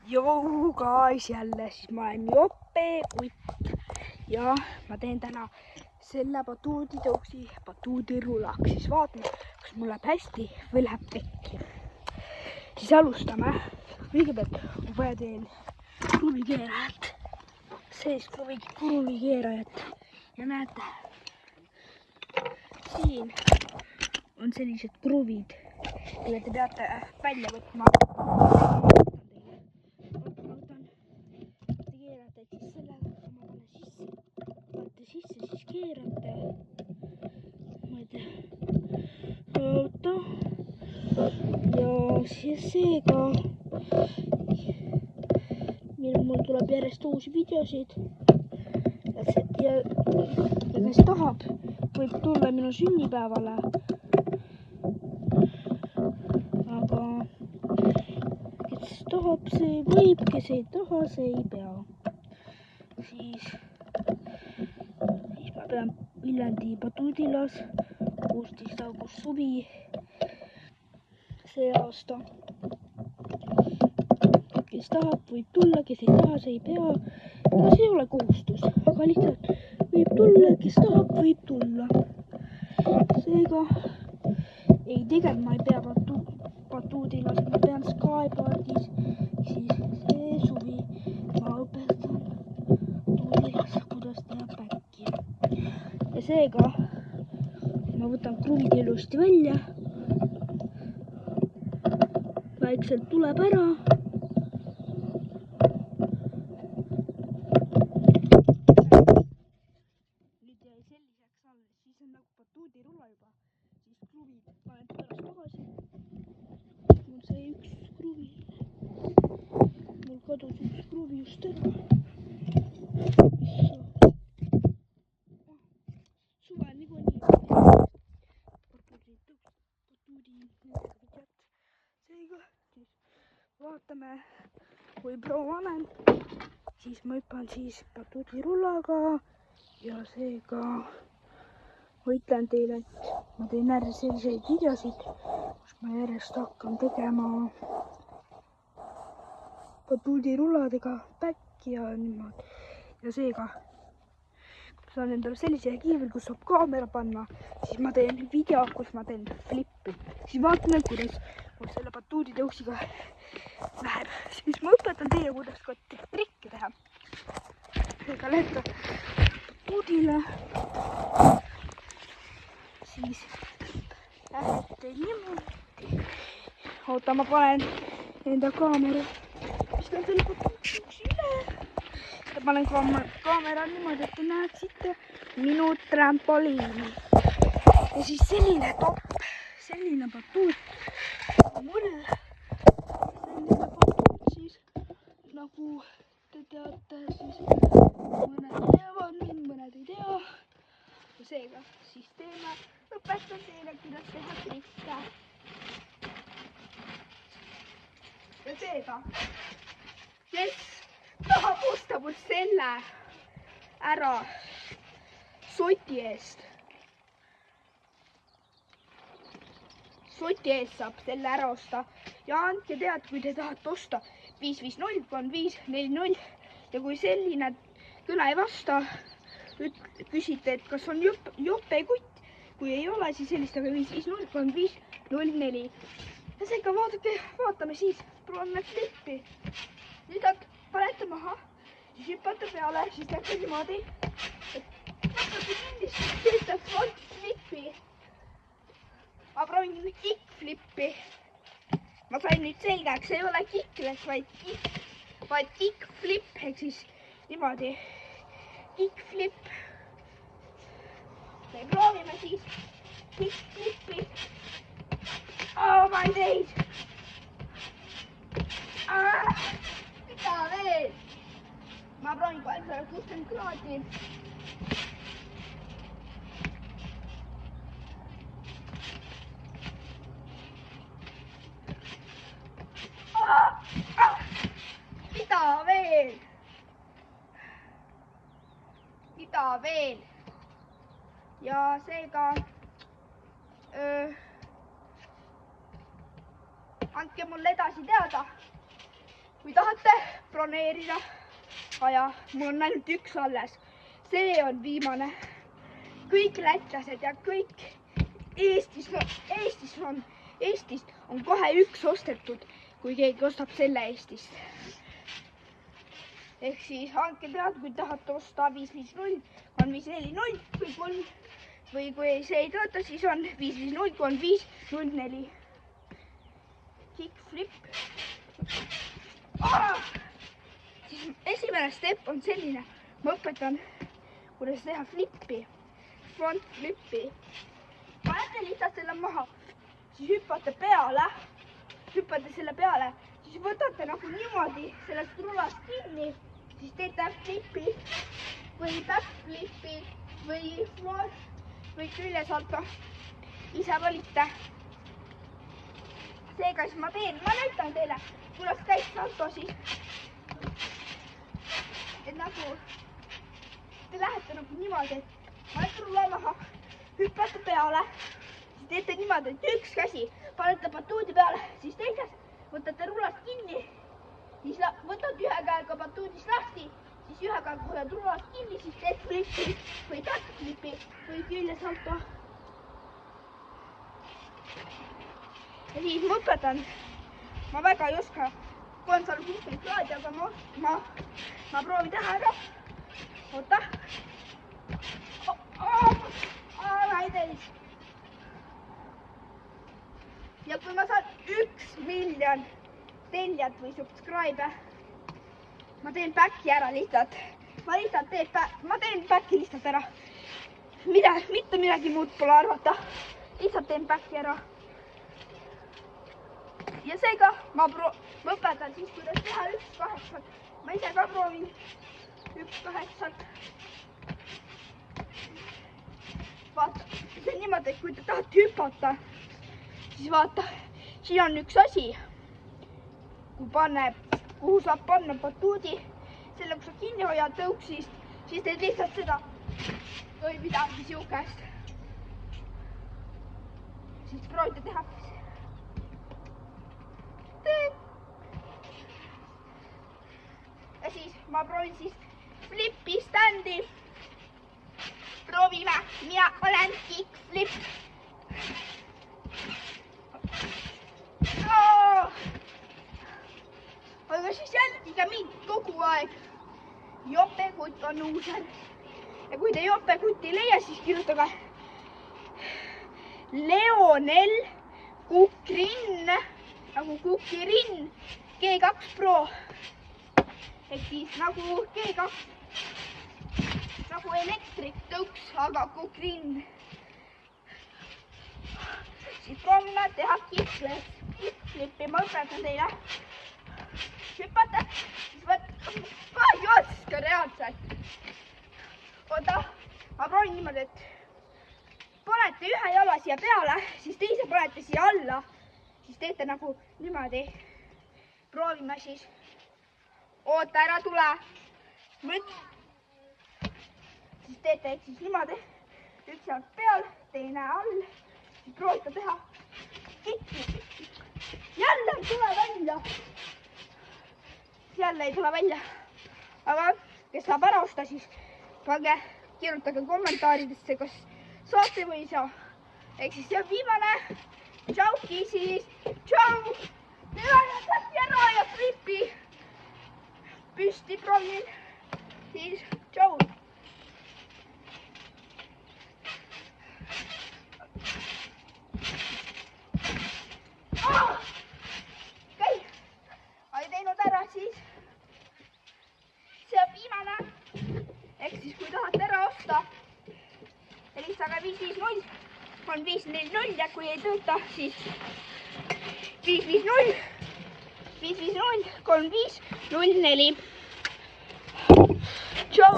Jou guys, jälle siis ma olen Joppe Kutt ja ma teen täna selle batuudirulaks, siis vaatame, kas mul läheb hästi või läheb pekki. Siis alustame. Kõigepealt on vaja teen kruvikeerajat, kruvikeerajat ja näete, siin on sellised kruvid, mille te peate välja võtma. Siis keerate, oota, ja siis seega mul tuleb järjest uusi videosid ja kes tahab, võib tulla minu sünnipäevale, aga kes tahab, see võib, kes ei taha, see ei pea. Siis ma pean Viljandi Batuudilas 16. august suvi see aasta. Kes tahab, võib tulla, kes ei taha, see ei pea. No see ei ole kohustus, aga lihtsalt võib tulla, kes tahab, võib tulla. Seega tegelikult ma ei pea Batuudilas, ma pean Skyparkis, siis see suvi ma õpetan Batuudilas, kuidas teha päkki. Ja seega ma võtan kruvid ilusti välja, vaikselt tuleb ära. Nüüd jäi selliseks alles, siis on nagu batuudirulla juba, siis kruvid panen pärast tagasi. Mul sai üks kruvi, mul kadus üks kruvi just ära. Suve niikuinii seega siis vaatame, kui proua olen, siis ma hüppan siis batuudirullaga ja seega ma ütlen teile, et ma teen järjest selliseid videosid, kus ma järjest hakkan tegema batuudirulladega päkki ja niimoodi. Ja seega, kui ma saan endale sellise kiivri, kus saab kaamera panna, siis ma teen video, kus ma teen flippi. Siis vaatame, kuidas mul selle batuuditõuksiga läheb. Siis ma õpetan teile, kuidas ka trikke teha. Seega lähete batuudile. Siis lähete niimoodi. Oota, ma panen enda kaamera. Pistan selle batuuditõuksi üle. Ja panen kaamera niimoodi, et te näeksite minu trampoliini. Ja siis selline topp, selline batuut. Mulle selline batuut siis, nagu te teate, siis mõned teavad mind, mõned ei tea. Ja seega siis õpetan teile, kuidas teha trikke. Ja seega, kes tahab osta mul selle ära soti eest. Soti eest saab selle ära osta ja andke teada, kui te tahate osta 550-3540 ja kui selline kõla ei vasta, küsite, et kas on Joppe Kutt. Kui ei ole, siis helistage 550-3504. Ja seega vaatame siis, proovime flippi. Nüüd panete maha, siis hüppate peale, siis teete niimoodi, et võtate kindlasti, teete front flippi. Ma proovin kick-flippi. Ma sain nüüd selgeks, ei ole kickless, vaid kick-flip, ehk siis niimoodi kick-flip. Me proovime siis kick-flippi. Ma ei teid. Mida veel? Ma proovin 360 kraadi. Mida veel? Mida veel? Ja seega andke mulle edasi teada, kui tahate broneerida aja, mul on ainult üks alles. See on viimane. Kõik lätlased ja kõik Eestist on kohe üks ostetud, kui keegi ostab selle Eestist. Ehk siis andke teada, kui tahate osta 550 3540 või kui see ei tööta, siis on 550 3504. Kickflip. Siis esimene step on selline, ma õpetan, kuidas teha flippi, front flippi. Panete lihtsalt selle maha, siis hüppate selle peale, siis võtate nagu niimoodi sellest rulast kinni, siis teete flippi või backflippi või front või küljesalto, ise valite. Seega siis ma näitan teile, kuidas käib salto siis. Et nagu, te lähete nagu niimoodi, et panete rulla maha, hüppate peale, siis teete niimoodi, et üks käsi panete batuudi peale, siis teises võtate rullast kinni, siis võtate ühe käega batuudist lahti, siis ühe käega võtad rullast kinni, siis teed flippi või backflippi või küljesalto. Ja siis ma õpetan, ma väga ei oska 360 kraadi, aga ma proovin teha ära. Oota. Ja kui ma saan 1 miljon tellijat või subscribe, ma teen backi ära lihtsalt. Ma teen backi lihtsalt ära. Mitte midagi muud pole arvata. Lihtsalt teen backi ära. Ja seega ma õpetan siis, kuidas teha 1-8. Ma ise ka proovin 1-8. Vaata, see on niimoodi, et kui te tahate hüpata, siis vaata, siin on üks asi, kuhu saab panna batuudi. Selle, kui sa kinni hoiad tõuksist, siis teed lihtsalt seda või midagi siukest. Siis proovite teha. Ja siis ma proovin siis flippi standi. Proovime, mina olen kickflip. Aga siis jälgige mind kogu aeg. Jopekutt on uusel. Ja kui te jopekutti ei leia, siis kirjutage Leonel Kukrin, nagu Kukirin G2 Pro. Ehk siis nagu G2. Nagu elektriktõuks, aga Kukrin. Siis proovime teha kickflippi, ma õpetan teile. Hüppate, siis võtke reaalselt. Oota, ma proovin niimoodi, et panete ühe jala siia peale, siis teise panete siia alla, siis teete nagu niimoodi. Proovime siis. Oota, ära tule. Siis teete siis niimoodi, üks jalg peal, teine all, siis proovite teha kickflippi. Jälle ei tule välja. Jälle ei tule välja. Aga kes saab ära osta, siis pange, kirjutage kommentaaridesse, kas saate või ei saa. Ehk siis see on viimane. Tšauki siis. Tšau. Teeme ära ja flippi. Püsti proovin. Siis tšau. Okei, olen teinud ära siis. See on viimane. Ehk siis kui tahate ära osta, helistage 550 3540 ja kui ei tööta, siis 550 3504. Tšau.